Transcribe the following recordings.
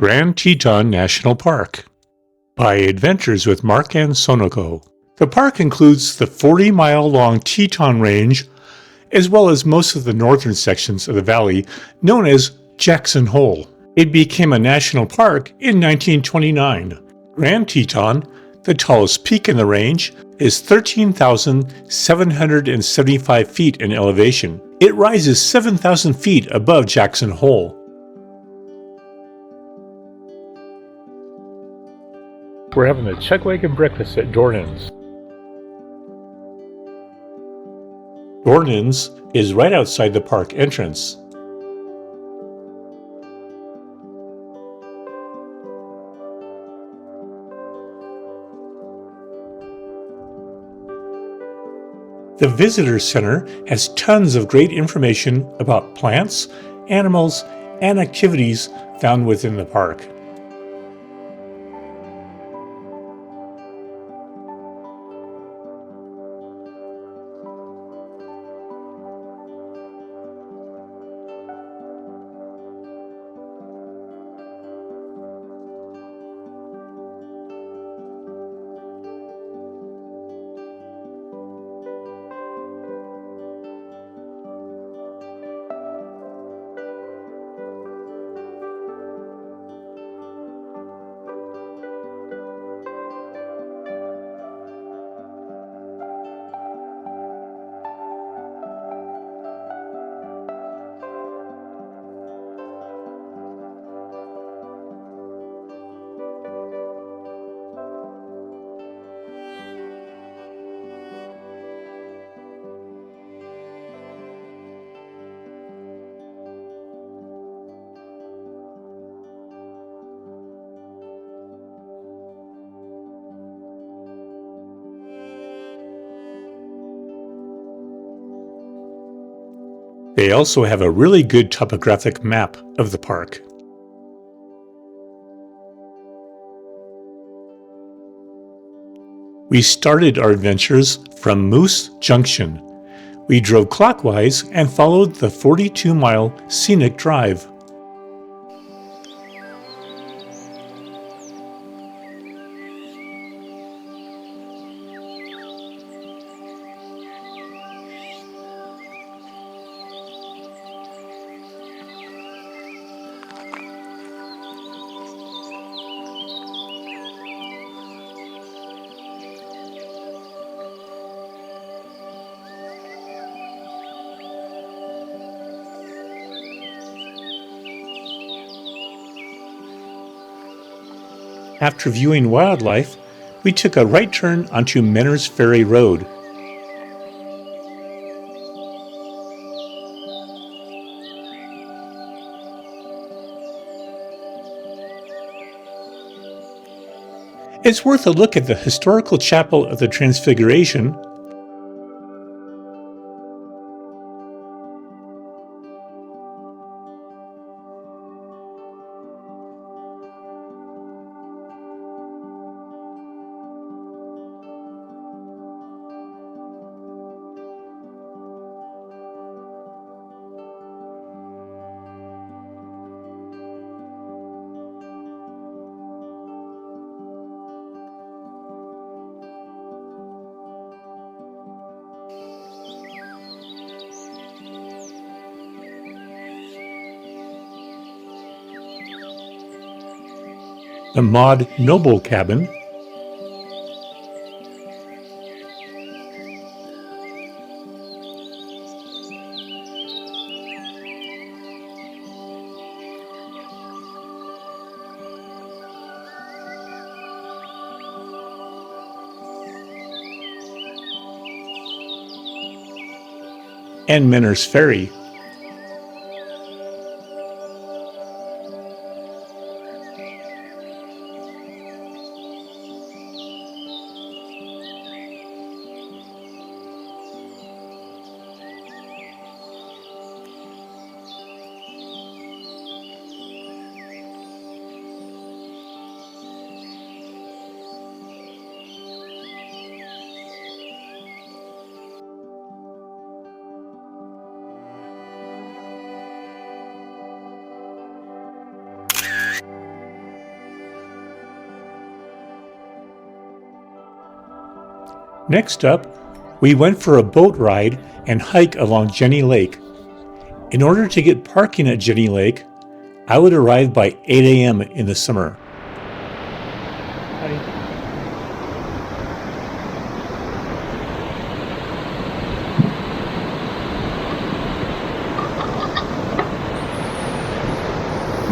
Grand Teton National Park by Adventures with Mark and Sonoko. The park includes the 40-mile-long Teton Range, as well as most of the northern sections of the valley known as Jackson Hole. It became a national park in 1929. Grand Teton, the tallest peak in the range, is 13,775 feet in elevation. It rises 7,000 feet above Jackson Hole. We're having a chuck wagon breakfast at Dornans. Dornans is right outside the park entrance. The Visitor Center has tons of great information about plants, animals, and activities found within the park. They also have a really good topographic map of the park. We started our adventures from Moose Junction. We drove clockwise and followed the 42-mile Scenic Drive. After viewing wildlife, we took a right turn onto Menors Ferry Road. It's worth a look at the historical chapel of the Transfiguration. The Noble Cabin, and Menors Ferry. Next up, we went for a boat ride and hike along Jenny Lake. In order to get parking at Jenny Lake, I would arrive by 8 a.m. in the summer.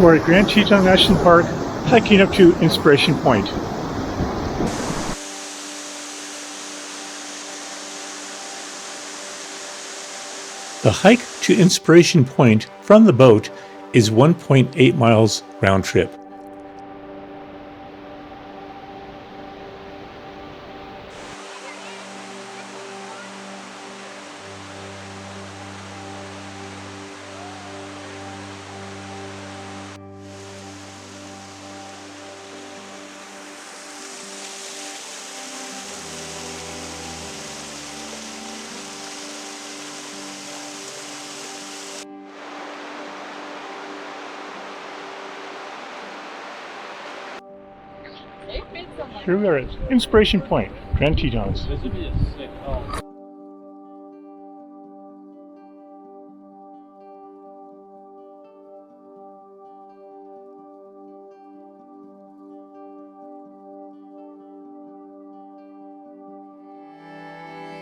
We're at Grand Teton National Park, hiking up to Inspiration Point. The hike to Inspiration Point from the boat is 1.8 miles round trip. Here we are at Inspiration Point, Grand Tetons. This would be a sick home.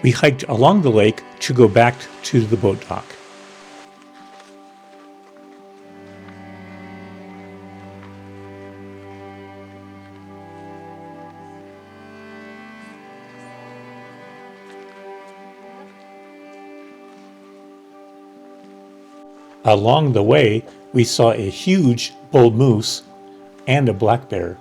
We hiked along the lake to go back to the boat dock. Along the way, we saw a huge bull moose and a black bear.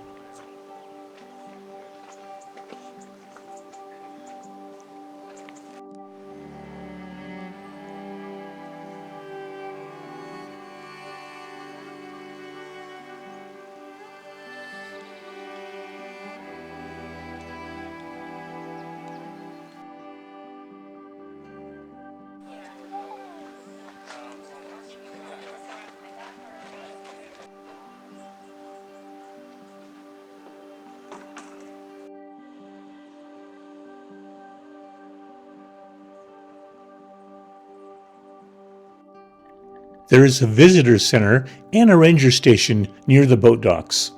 There is a visitor center and a ranger station near the boat docks.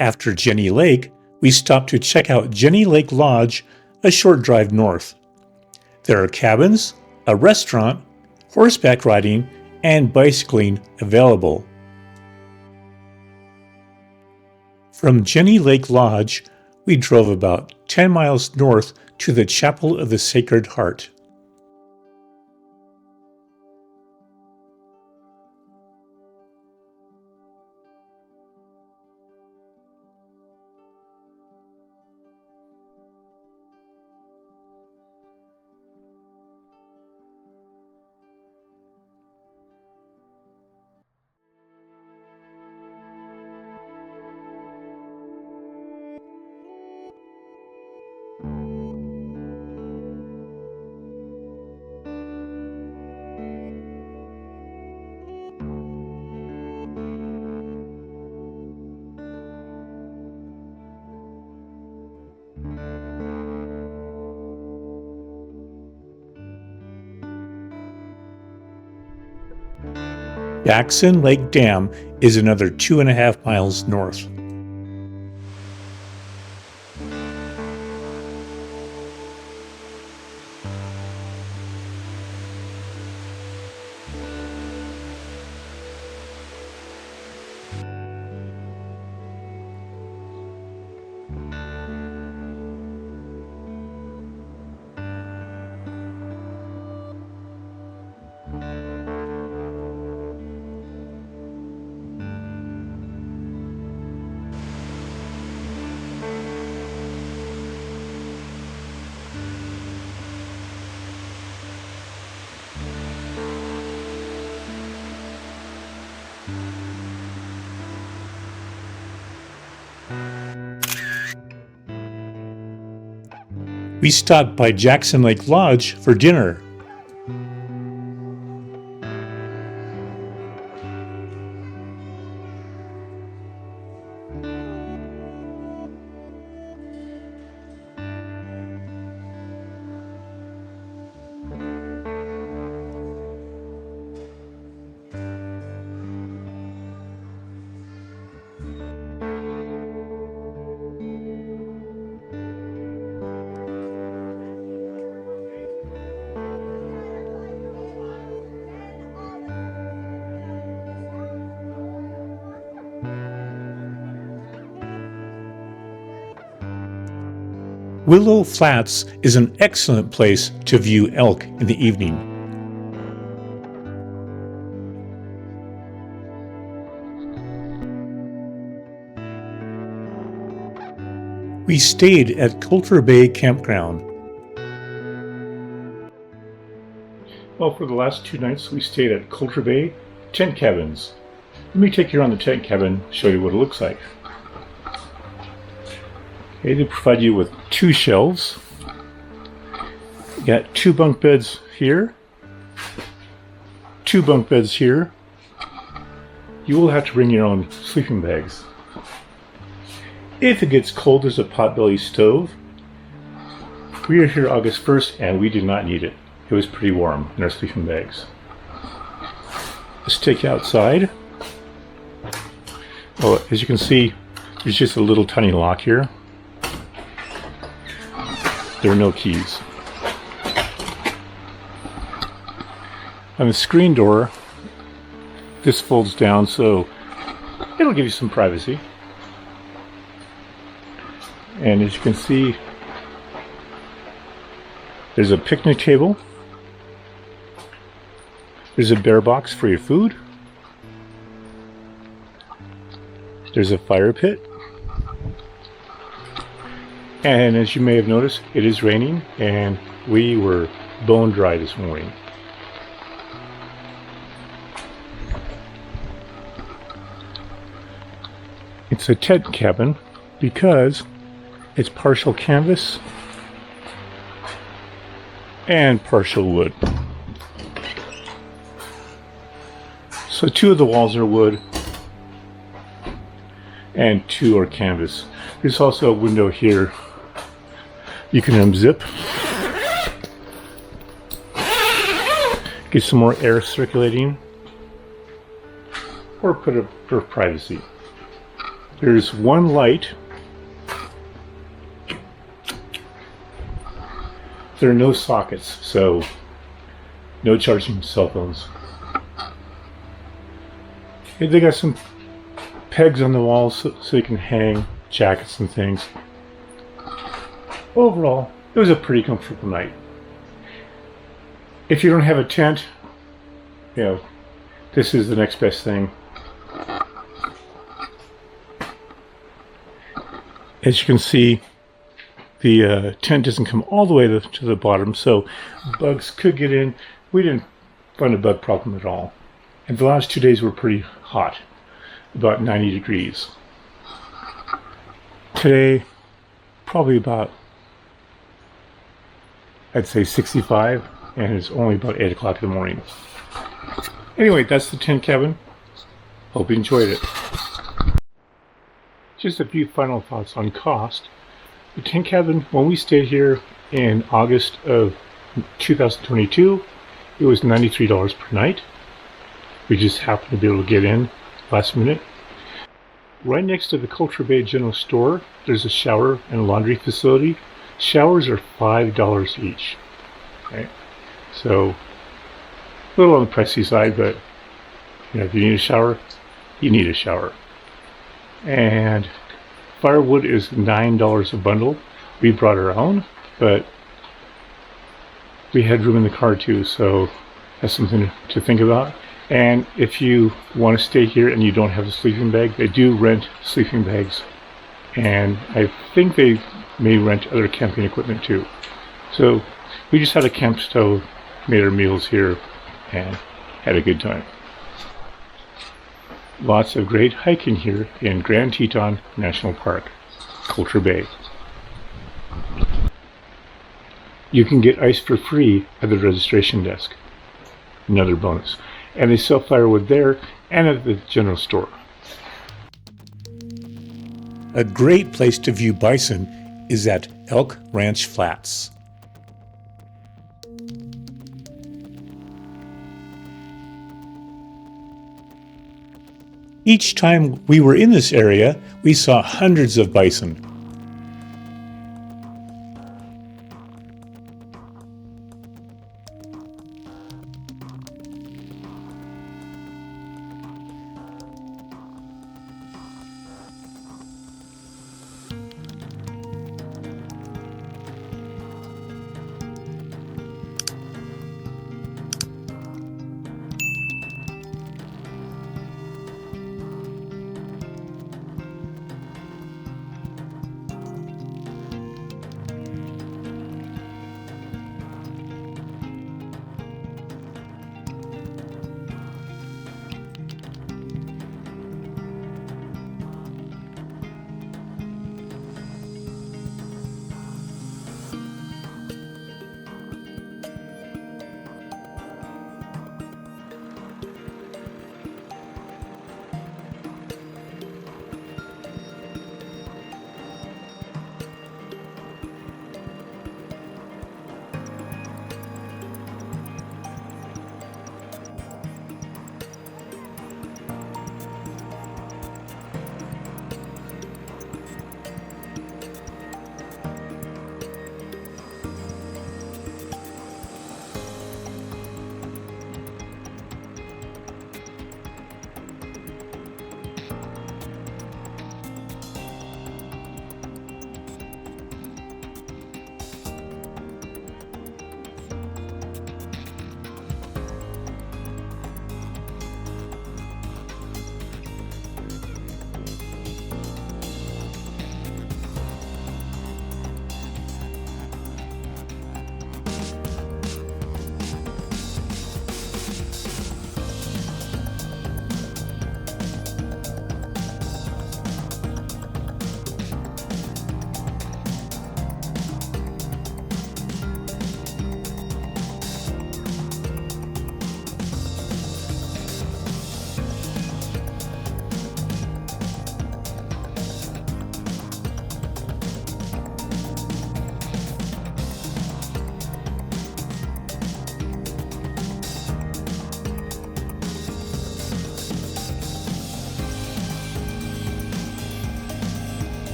After Jenny Lake, we stopped to check out Jenny Lake Lodge, a short drive north. There are cabins, a restaurant, horseback riding, and bicycling available. From Jenny Lake Lodge, we drove about 10 miles north to the Chapel of the Sacred Heart. Bison Lake Dam is another 2.5 miles north. We stopped by Jackson Lake Lodge for dinner. Willow Flats is an excellent place to view elk in the evening. We stayed at Colter Bay Campground. Well, for the last 2 nights, we stayed at Colter Bay Tent Cabins. Let me take you around the tent cabin, show you what it looks like. Okay, they provide you with 2 shelves. You got 2 bunk beds here, 2 bunk beds here. You will have to bring your own sleeping bags. If it gets cold, there's a potbelly stove. We are here August 1st and we did not need it. It was pretty warm in our sleeping bags. Let's take you outside. Oh, as you can see, there's just a little tiny lock here. There are no keys. On the screen door, this folds down so it'll give you some privacy. And as you can see, there's a picnic table. There's a bear box for your food. There's a fire pit. And as you may have noticed, it is raining and we were bone dry this morning. It's a tent cabin because it's partial canvas and partial wood. So 2 of the walls are wood and 2 are canvas. There's also a window here. You can unzip, get some more air circulating, or put it for privacy. There's 1 light. There are no sockets, so no charging cell phones. They got some pegs on the walls so you can hang jackets and things. Overall, it was a pretty comfortable night. If you don't have a tent, you know, this is the next best thing. As you can see, the tent doesn't come all the way to the bottom, so bugs could get in. We didn't find a bug problem at all. And the last 2 days were pretty hot, about 90 degrees. Today, probably about, I'd say 65, and it's only about 8 o'clock in the morning. Anyway, that's the tent cabin. Hope you enjoyed it. Just a few final thoughts on cost. The tent cabin, when we stayed here in August of 2022, it was $93 per night. We just happened to be able to get in last minute. Right next to the Colter Bay General Store, there's a shower and laundry facility. Showers are $5 each. Okay? So, a little on the pricey side, but you know, if you need a shower, you need a shower. And firewood is $9 a bundle. We brought our own, but we had room in the car too, so that's something to think about. And if you want to stay here and you don't have a sleeping bag, they do rent sleeping bags. And I think they may rent other camping equipment too. So we just had a camp stove, made our meals here, and had a good time. Lots of great hiking here in Grand Teton National Park, Colter Bay. You can get ice for free at the registration desk. Another bonus. And they sell firewood there and at the general store. A great place to view bison is at Elk Ranch Flats. Each time we were in this area, we saw hundreds of bison.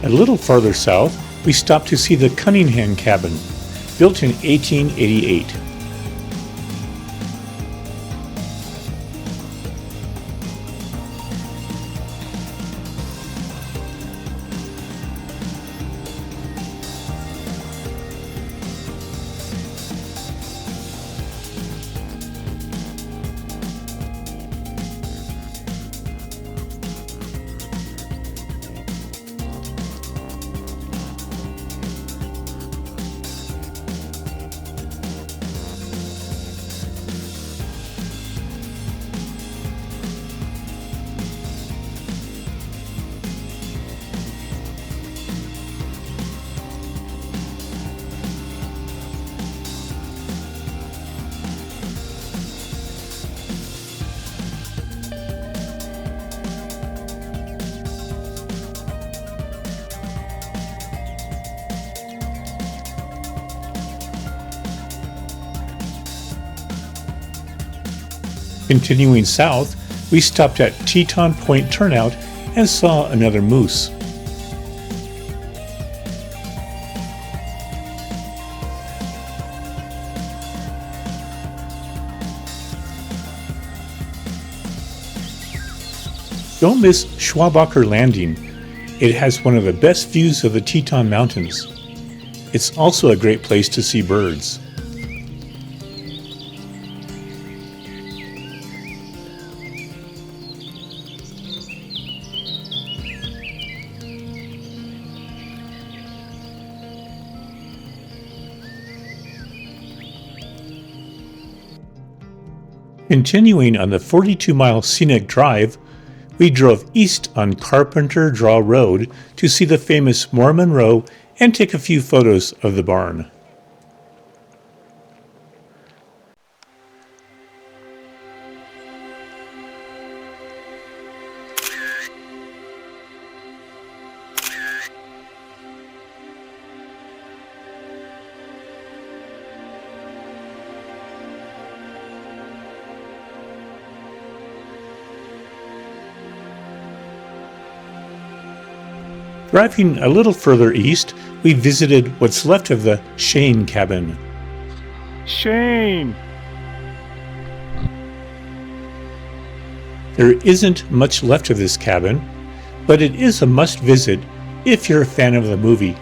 A little farther south, we stopped to see the Cunningham Cabin, built in 1888. Continuing south, we stopped at Teton Point Turnout and saw another moose. Don't miss Schwabacher Landing. It has one of the best views of the Teton Mountains. It's also a great place to see birds. Continuing on the 42-mile Scenic Drive, We drove east on Carpenter Draw Road to see the famous Mormon Row and take a few photos of the barn. Driving a little further east, we visited what's left of the Shane Cabin. Shane! There isn't much left of this cabin, but it is a must-visit if you're a fan of the movie.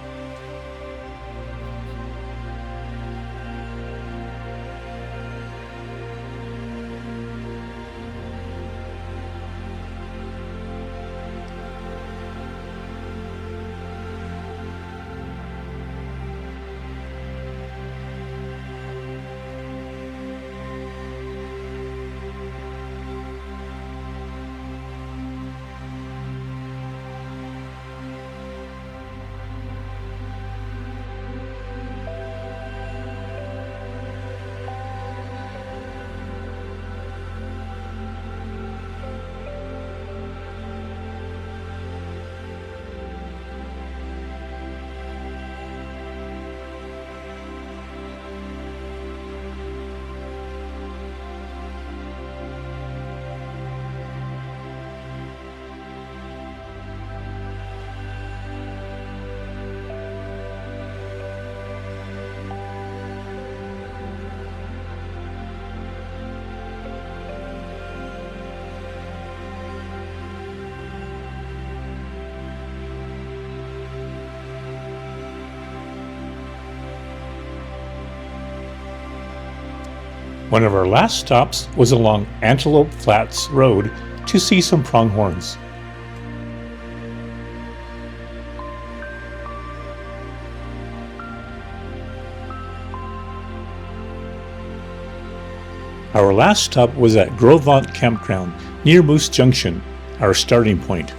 One of our last stops was along Antelope Flats Road to see some pronghorns. Our last stop was at Gros Campground near Moose Junction, our starting point.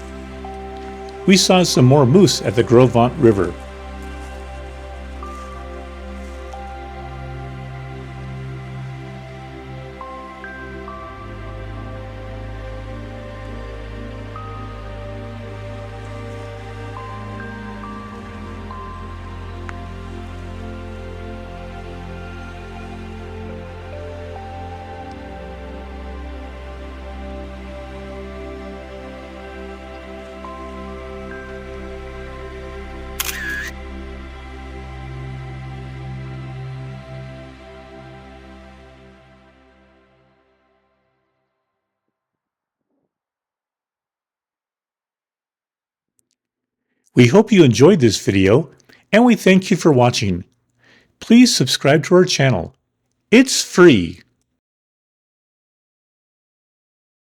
We saw some more moose at the Gros River. We hope you enjoyed this video, and we thank you for watching. Please subscribe to our channel. It's free.